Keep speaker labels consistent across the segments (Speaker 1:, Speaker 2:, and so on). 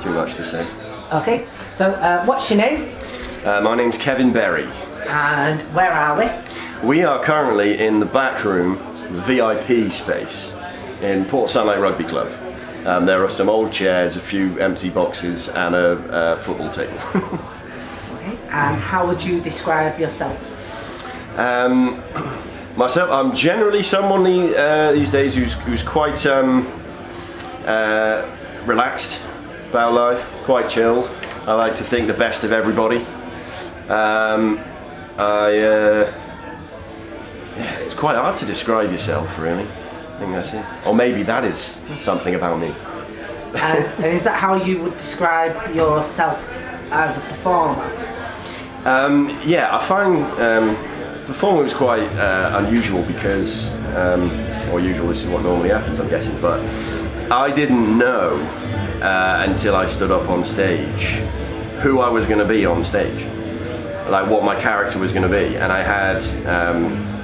Speaker 1: too much to say.
Speaker 2: Okay, so what's your name?
Speaker 1: My name's Kevin Berry.
Speaker 2: And where are we?
Speaker 1: We are currently in the back room, the VIP space, in Port Sunlight Rugby Club. There are some old chairs, a few empty boxes, and a football table.
Speaker 2: Okay. And how would you describe yourself?
Speaker 1: Myself, I'm generally someone these days who's quite relaxed about life, quite chilled. I like to think the best of everybody. It's quite hard to describe yourself, really. I think that's it. Or maybe that is something about me.
Speaker 2: And is that how you would describe yourself as a performer?
Speaker 1: Yeah, I find performing was quite unusual because, or usual, this is what normally happens, I'm guessing, but I didn't know until I stood up on stage who I was going to be on stage, like what my character was going to be, and I had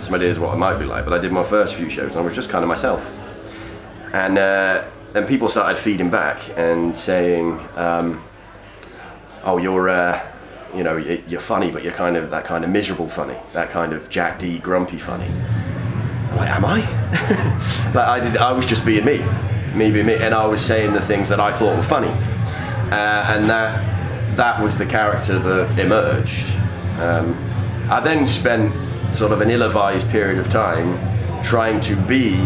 Speaker 1: some ideas of what I might be like, but I did my first few shows and I was just kind of myself, and then people started feeding back and saying, oh, you're funny, but you're kind of that kind of miserable funny, that kind of Jack D grumpy funny. I'm like, am I? Like I was just being me being me, and I was saying the things that I thought were funny, and that was the character that emerged. I then spent sort of an ill-advised period of time trying to be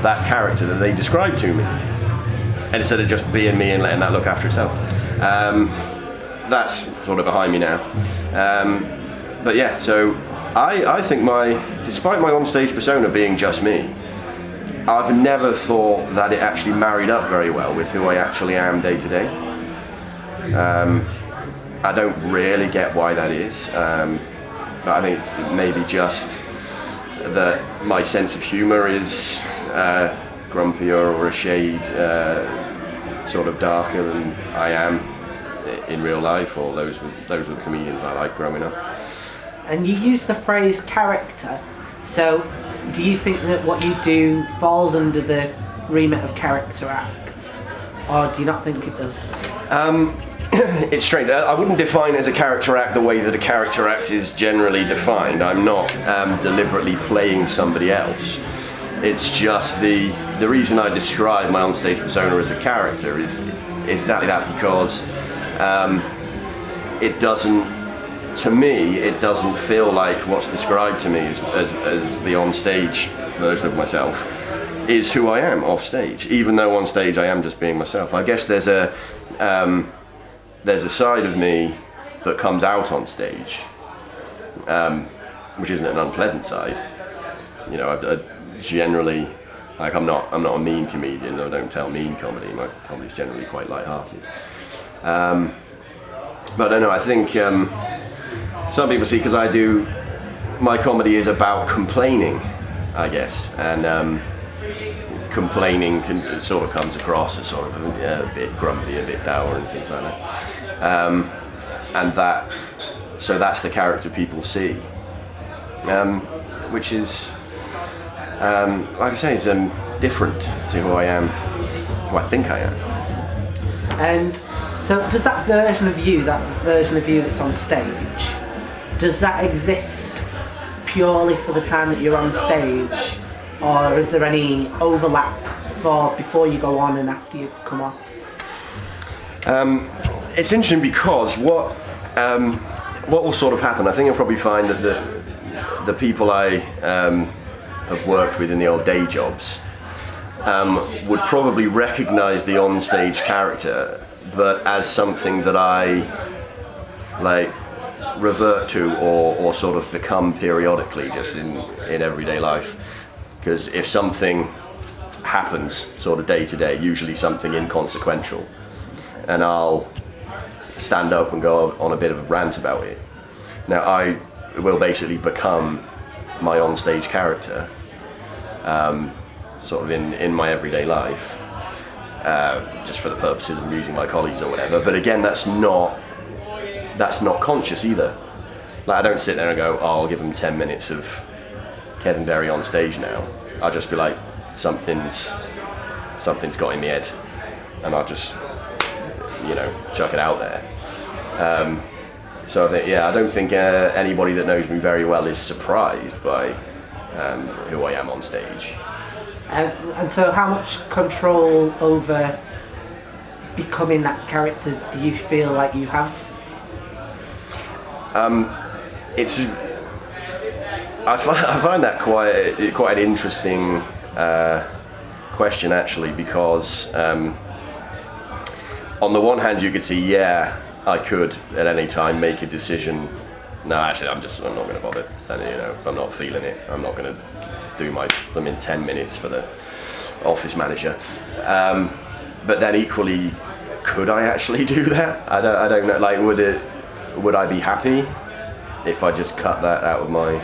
Speaker 1: that character that they described to me, and instead of just being me and letting that look after itself. That's sort of behind me now. But yeah, so I think despite my onstage persona being just me, I've never thought that it actually married up very well with who I actually am day to day. I don't really get why that is, but I think it's maybe just that my sense of humour is grumpier or a shade sort of darker than I am in real life, or those were the comedians I liked growing up.
Speaker 2: And you use the phrase character, so do you think that what you do falls under the remit of character acts, or do you not think it does?
Speaker 1: It's strange. I wouldn't define it as a character act the way that a character act is generally defined. I'm not deliberately playing somebody else. It's just the reason I describe my onstage persona as a character is exactly that, because it doesn't feel like what's described to me as the onstage version of myself is who I am off stage, even though on stage I am just being myself. I guess there's a side of me that comes out on stage, which isn't an unpleasant side. You know, I generally, like, I'm not a mean comedian. I don't tell mean comedy. My comedy's generally quite light-hearted. But I don't know, I think some people see, because my comedy is about complaining, I guess, and complaining sort of comes across as sort of a bit grumpy, a bit dour and things like that. And so that's the character people see, which is, like I say, is different to who I am, who I think I am.
Speaker 2: And so does that version of you that's on stage, does that exist purely for the time that you're on stage, or is there any overlap for before you go on and after you come off?
Speaker 1: It's interesting because what will sort of happen, I think you'll probably find that the people I have worked with in the old day jobs would probably recognise the on-stage character, but as something that I like revert to or sort of become periodically just in everyday life. Because if something happens sort of day to day, usually something inconsequential, and I'll stand up and go on a bit of a rant about it. Now I will basically become my on-stage character, sort of in my everyday life, just for the purposes of amusing my colleagues or whatever. But again, that's not conscious either. Like, I don't sit there and go, oh, I'll give them 10 minutes of Kevin Berry on stage now. I'll just be like, something's got in the head, and I'll just chuck it out there. So I think, I don't think anybody that knows me very well is surprised by who I am on stage.
Speaker 2: And so how much control over becoming that character do you feel like you have?
Speaker 1: I find that quite an interesting question, actually, because on the one hand you could see, I could at any time make a decision. No, actually, I'm not going to bother. If I'm not feeling it, I'm not going to do them in 10 minutes for the office manager. But then equally, could I actually do that? I don't know. Like, would I be happy if I just cut that out of my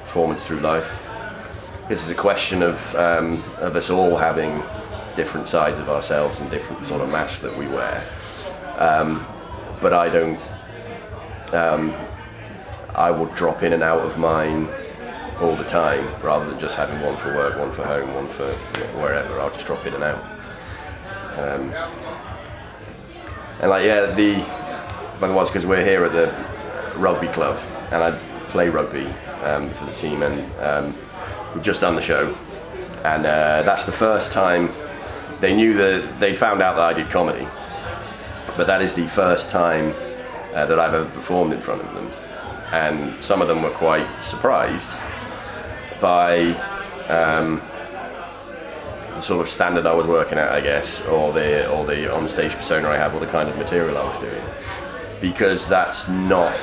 Speaker 1: performance through life? This is a question of us all having different sides of ourselves and different sort of masks that we wear. But I don't. I will drop in and out of mine all the time, rather than just having one for work, one for home, one for wherever. I'll just drop in and out. And the funny was, because we're here at the rugby club, and I play rugby for the team, and we've just done the show, and that's the first time they'd found out that I did comedy, but that is the first time that I've ever performed in front of them, and some of them were quite surprised by the sort of standard I was working at, I guess, or the on-stage persona I have, or the kind of material I was doing, because that's not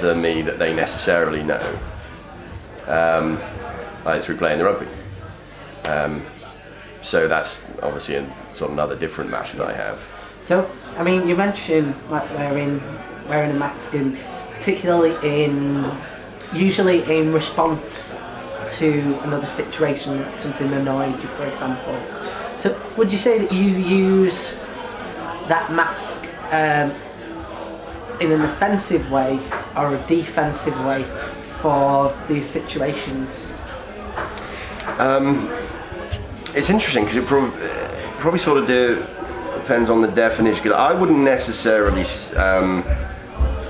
Speaker 1: the me that they necessarily know, through playing the rugby. So that's obviously a sort of another different mask that I have.
Speaker 2: So, I mean, you mentioned like wearing a mask, and particularly usually in response to another situation, something annoyed you, for example. So, would you say that you use that mask in an offensive way or a defensive way for these situations?
Speaker 1: It's interesting, because it probably sort of depends on the definition. 'Cause I wouldn't necessarily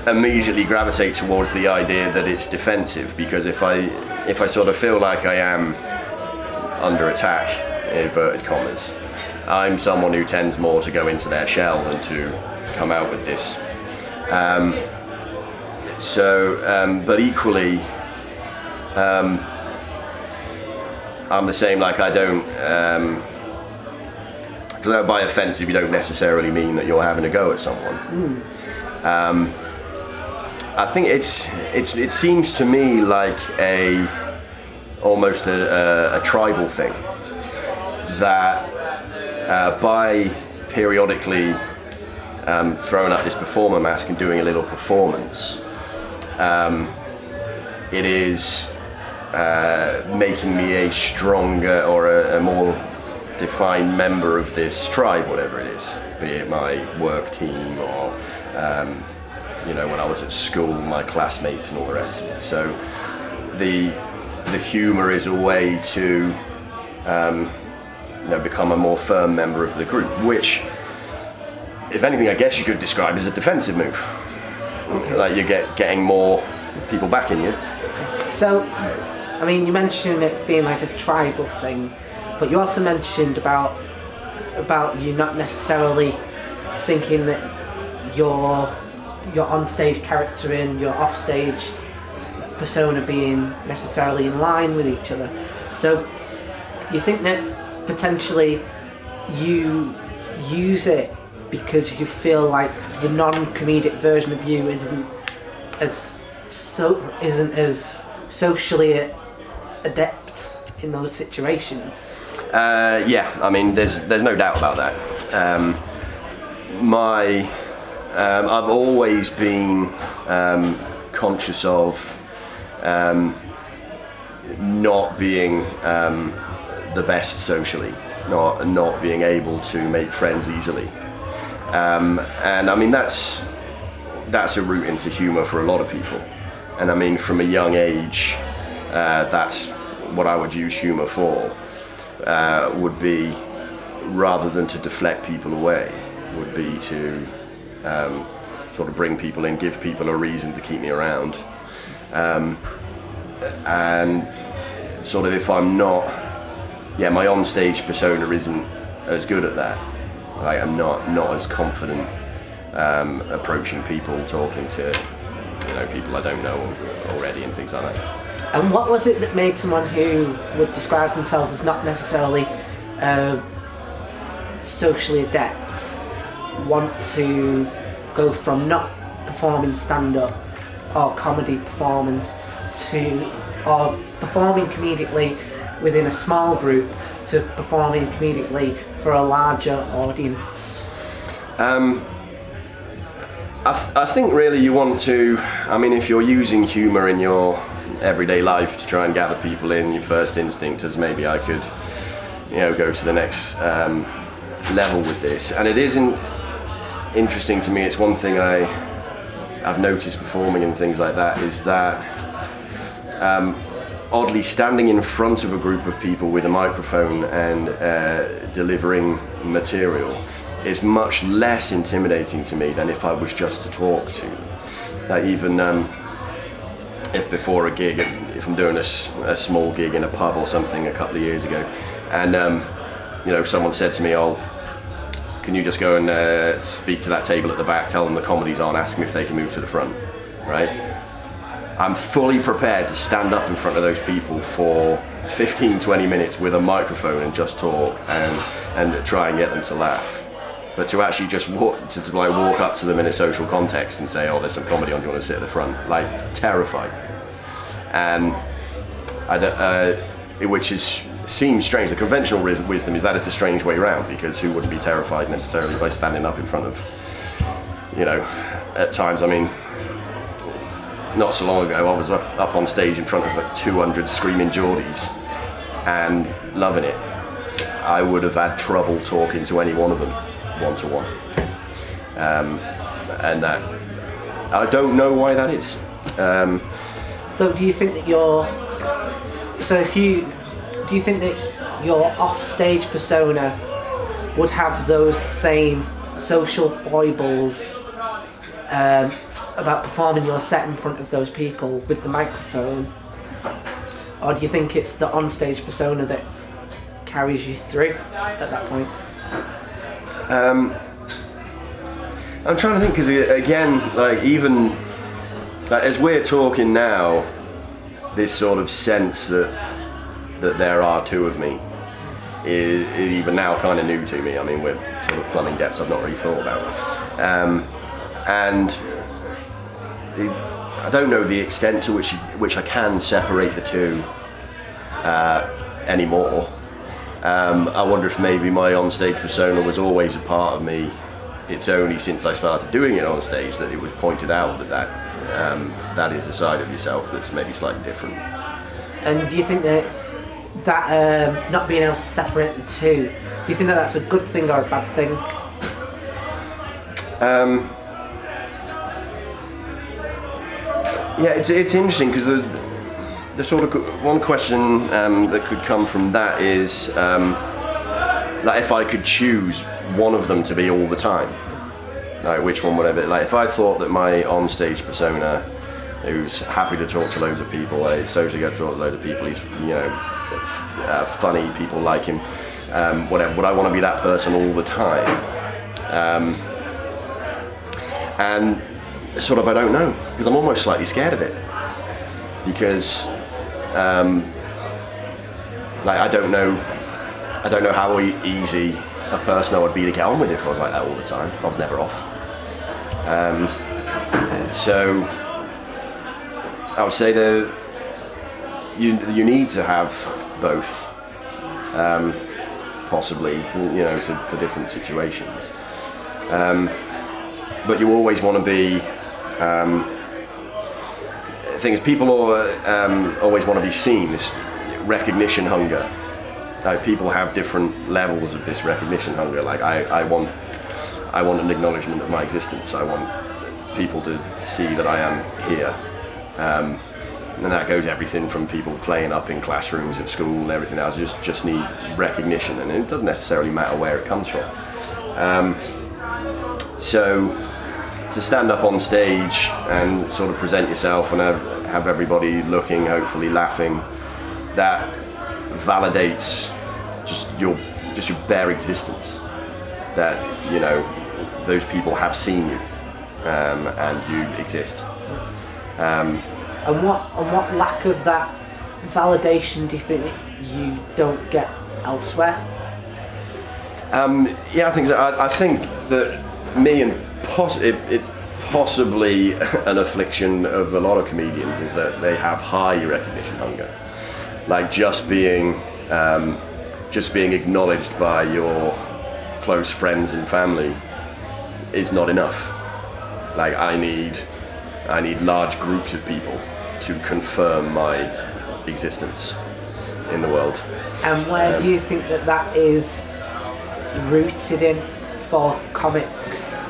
Speaker 1: immediately gravitate towards the idea that it's defensive, because if I sort of feel like I am under attack, in inverted commas, I'm someone who tends more to go into their shell than to come out with this. But equally, I'm the same. Like, I don't. Because by offensive, you don't necessarily mean that you're having a go at someone. I think it seems to me like almost a tribal thing, that by periodically throwing up this performer mask and doing a little performance, it is making me a stronger or a more defined member of this tribe, whatever it is, be it my work team or when I was at school, my classmates and all the rest of it. So the humour is a way to become a more firm member of the group, which, if anything, I guess you could describe as a defensive move. Okay. Like, you're getting more people backing you.
Speaker 2: So, I mean, you mentioned it being like a tribal thing, but you also mentioned about you not necessarily thinking that your on-stage character and your off-stage persona being necessarily in line with each other. So, you think that potentially you use it because you feel like the non-comedic version of you isn't as socially adept in those situations?
Speaker 1: I mean, there's no doubt about that. I've always been conscious of not being the best socially, not being able to make friends easily, and I mean that's a route into humour for a lot of people. And I mean, from a young age, that's what I would use humour for. Would be rather than to deflect people away, would be to sort of bring people in, give people a reason to keep me around, and sort of if I'm not, my on-stage persona isn't as good at that. Like, I'm not as confident approaching people, talking to people I don't know already and things like that.
Speaker 2: And what was it that made someone who would describe themselves as not necessarily socially adept want to go from not performing stand-up or comedy performance or performing comedically within a small group to performing comedically for a larger audience?
Speaker 1: I think really you want to, if you're using humour in your everyday life to try and gather people in, your first instinct is maybe I could go to the next level with this. And it isn't interesting to me, it's one thing I've noticed performing and things like that, is that oddly standing in front of a group of people with a microphone and delivering material is much less intimidating to me than if I was just to talk to them. Like even if before a gig, if I'm doing a small gig in a pub or something a couple of years ago, and someone said to me, "Oh, can you just go and speak to that table at the back, tell them the comedy's on, ask them if they can move to the front," right? I'm fully prepared to stand up in front of those people for 15-20 minutes with a microphone and just talk and try and get them to laugh. But to actually just walk up to them in a social context and say, "Oh, there's some comedy on, do you want to sit at the front?" Like, terrified. And which seems strange. The conventional wisdom is that it's a strange way around, because who wouldn't be terrified necessarily by standing up in front of, at times, not so long ago I was up on stage in front of like 200 screaming Geordies and loving it. I would have had trouble talking to any one of them one-to-one. And that, I don't know why that is.
Speaker 2: So do you think that do you think that your off-stage persona would have those same social foibles about performing your set in front of those people with the microphone? Or do you think it's the on-stage persona that carries you through at that point?
Speaker 1: I'm trying to think, because again, as we're talking now, this sort of sense that there are two of me is even now kind of new to me. We're sort of plumbing depths I've not really thought about. And I don't know the extent to which I can separate the two anymore. I wonder if maybe my onstage persona was always a part of me. It's only since I started doing it on stage that it was pointed out that is a side of yourself that's maybe slightly different.
Speaker 2: And do you think that not being able to separate the two, do you think that that's a good thing or a bad thing?
Speaker 1: It's interesting, because the sort of one question that could come from that is that if I could choose one of them to be all the time, like which one would I be? Like, if I thought that my on-stage persona, who's happy to talk to loads of people, he's socially good to talk to loads of people, he's funny, people like him, whatever, would I want to be that person all the time? And sort of I don't know, because I'm almost slightly scared of it, because I don't know how easy a person I would be to get on with if I was like that all the time, if I was never off. So I would say that you need to have both, possibly, for different situations. But you always want to be. The thing is, people always want to be seen. This recognition hunger. People have different levels of this recognition hunger. Like I want an acknowledgement of my existence. I want people to see that I am here. and that goes everything from people playing up in classrooms at school and everything else. Just need recognition, and it doesn't necessarily matter where it comes from. So to stand up on stage and sort of present yourself and have everybody looking, hopefully laughing, that validates just your bare existence. That, you know, those people have seen you, and you exist. And
Speaker 2: what lack of that validation do you think you don't get elsewhere?
Speaker 1: Yeah, I think so. I think that me and it's possibly an affliction of a lot of comedians is that they have high recognition hunger. Like just being acknowledged by your close friends and family is not enough. Like I need large groups of people to confirm my existence in the world. And
Speaker 2: where do you think that is rooted in for comics?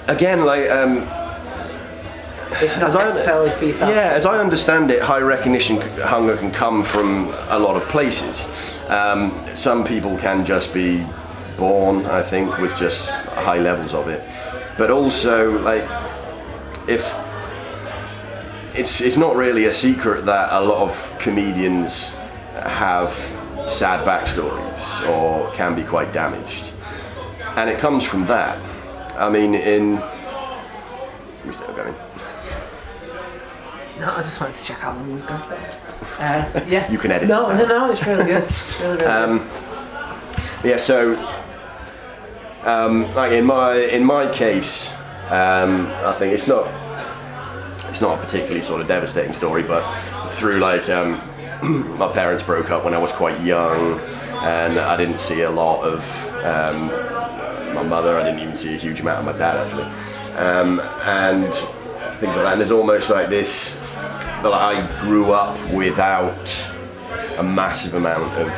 Speaker 1: Again, like
Speaker 2: if not necessarily for yourself.
Speaker 1: Yeah, as I understand it, high recognition hunger can come from a lot of places. Some people can just be born, I think, with just high levels of it. But also, like, if it's not really a secret that a lot of comedians have sad backstories or can be quite damaged, and it comes from that. I mean, we're still going.
Speaker 2: No, I just wanted to check out the mood. Yeah.
Speaker 1: You can edit.
Speaker 2: No, it's really good. Really good.
Speaker 1: Yeah. So, like in my case, I think it's not a particularly sort of devastating story, but through like my parents broke up when I was quite young, and I didn't see a lot of my mother. I didn't even see a huge amount of my dad actually, and things like that. And there's almost like this that I grew up without a massive amount of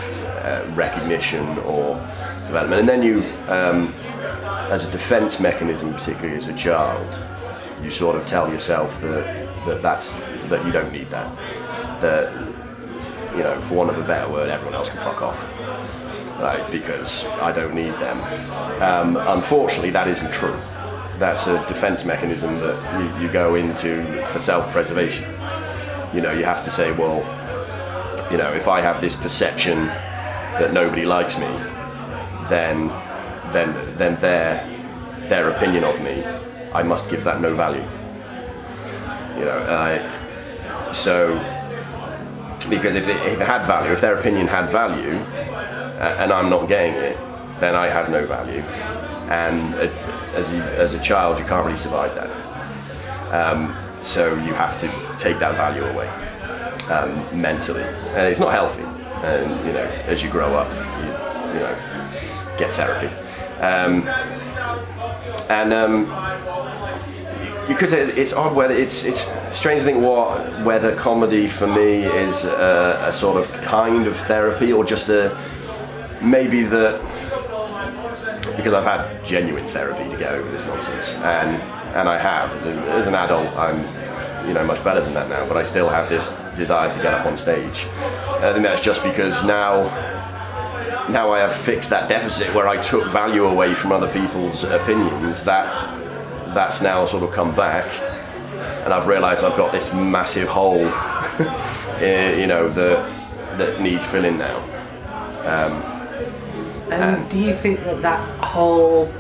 Speaker 1: recognition or development, and then you, as a defense mechanism, particularly as a child, you sort of tell yourself that you don't need that. That, you know, for want of a better word, everyone else can fuck off. Right, because I don't need them. Unfortunately, that isn't true. That's a defense mechanism that you go into for self-preservation. You know, you have to say, well, you know, if I have this perception that nobody likes me, then their opinion of me, I must give that no value. You know, so because if it had value, if their opinion had value, and I'm not getting it, then I have no value. And as a child, you can't really survive that. So you have to take that value away mentally, and it's not healthy. And you know, as you grow up, you know, get therapy. You could say it's odd whether it's strange to think whether comedy for me is a sort of kind of therapy or just maybe because I've had genuine therapy to get over this nonsense, and I have as an adult. I'm, you know, much better than that now, but I still have this desire to get up on stage. I think that's just because now I have fixed that deficit where I took value away from other people's opinions. That's now sort of come back, and I've realised I've got this massive hole, you know, that needs filling now.
Speaker 2: And do you think that hole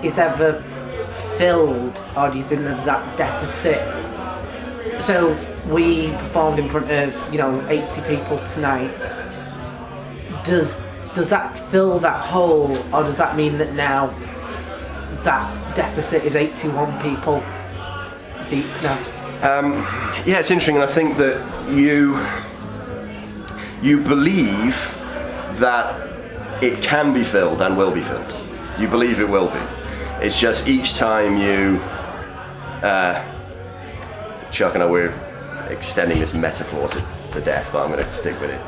Speaker 2: is ever filled, or do you think that deficit? So we performed in front of, you know, 80 people tonight. Does that fill that hole, or does that mean that now that deficit is 81 people deep now?
Speaker 1: Yeah, it's interesting, and I think that you believe that it can be filled and will be filled. You believe it will be. It's just each time you Chuck and I were extending this metaphor to death, but I'm going to stick with it.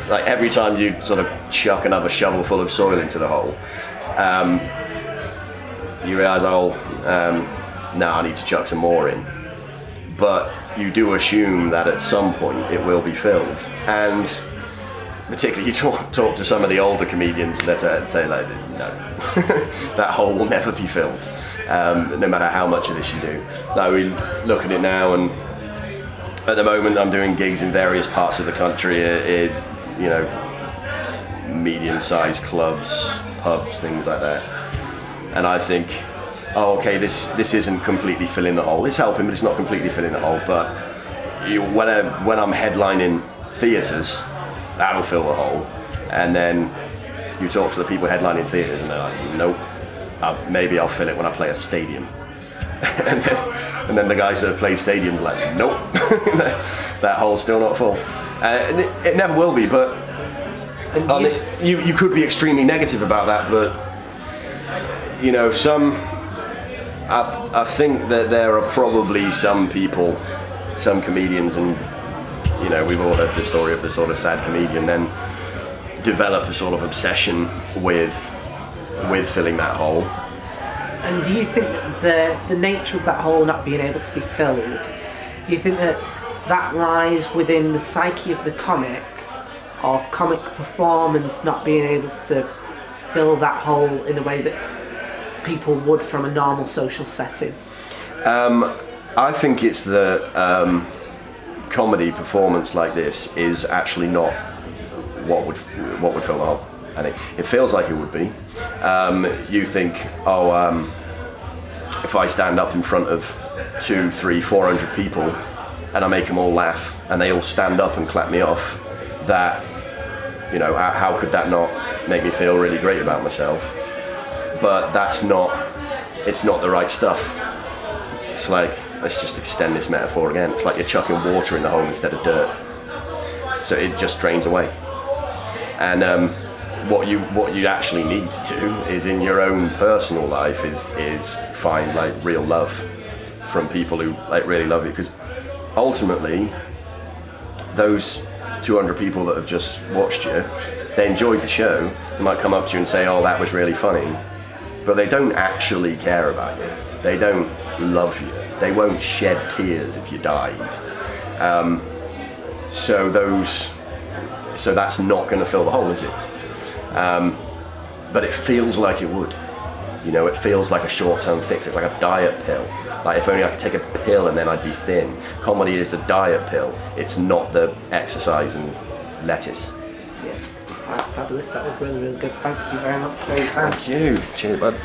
Speaker 1: Like every time you sort of chuck another shovel full of soil into the hole, you realise, now I need to chuck some more in. but you do assume that at some point it will be filmed. And particularly you talk to some of the older comedians, and they say like, no, that hole will never be filled, no matter how much of this you do. Like, we look at it now, and at the moment I'm doing gigs in various parts of the country, you know, medium-sized clubs, pubs, things like that. And I think, oh, okay, this isn't completely filling the hole. It's helping, but it's not completely filling the hole. But when I'm headlining theatres, that'll fill the hole. And then you talk to the people headlining theatres, and they're like, nope, maybe I'll fill it when I play a stadium. and then the guys that play stadiums are like, nope, that hole's still not full. And it never will be, but you could be extremely negative about that, but you know, I think that there are probably some people, some comedians, and you know, we've all heard the story of the sort of sad comedian, then develop a sort of obsession with filling that hole.
Speaker 2: And do you think that the nature of that hole not being able to be filled, do you think that lies within the psyche of the comic, or comic performance not being able to fill that hole in a way that people would from a normal social setting?
Speaker 1: I think it's the comedy performance like this is actually not what would fill the hole. I think it feels like it would be. You think, if I stand up in front of 200, 300, 400 people and I make them all laugh and they all stand up and clap me off, that, you know, how could that not make me feel really great about myself? But it's not the right stuff. It's like, let's just extend this metaphor again. It's like you're chucking water in the hole instead of dirt. So it just drains away. And what you actually need to do is, in your own personal life, is find like real love from people who like really love you. Because ultimately, those 200 people that have just watched you, they enjoyed the show. They might come up to you and say, "Oh, that was really funny," but they don't actually care about you. They don't love you. They won't shed tears if you died. So that's not going to fill the hole, is it? But it feels like it would. You know, it feels like a short-term fix. It's like a diet pill. Like, if only I could take a pill and then I'd be thin. Comedy is the diet pill. It's not the exercise and lettuce.
Speaker 2: Yeah, fabulous. That was really, really good. Thank you very much for your time.
Speaker 1: Thank you. Cheers, bud.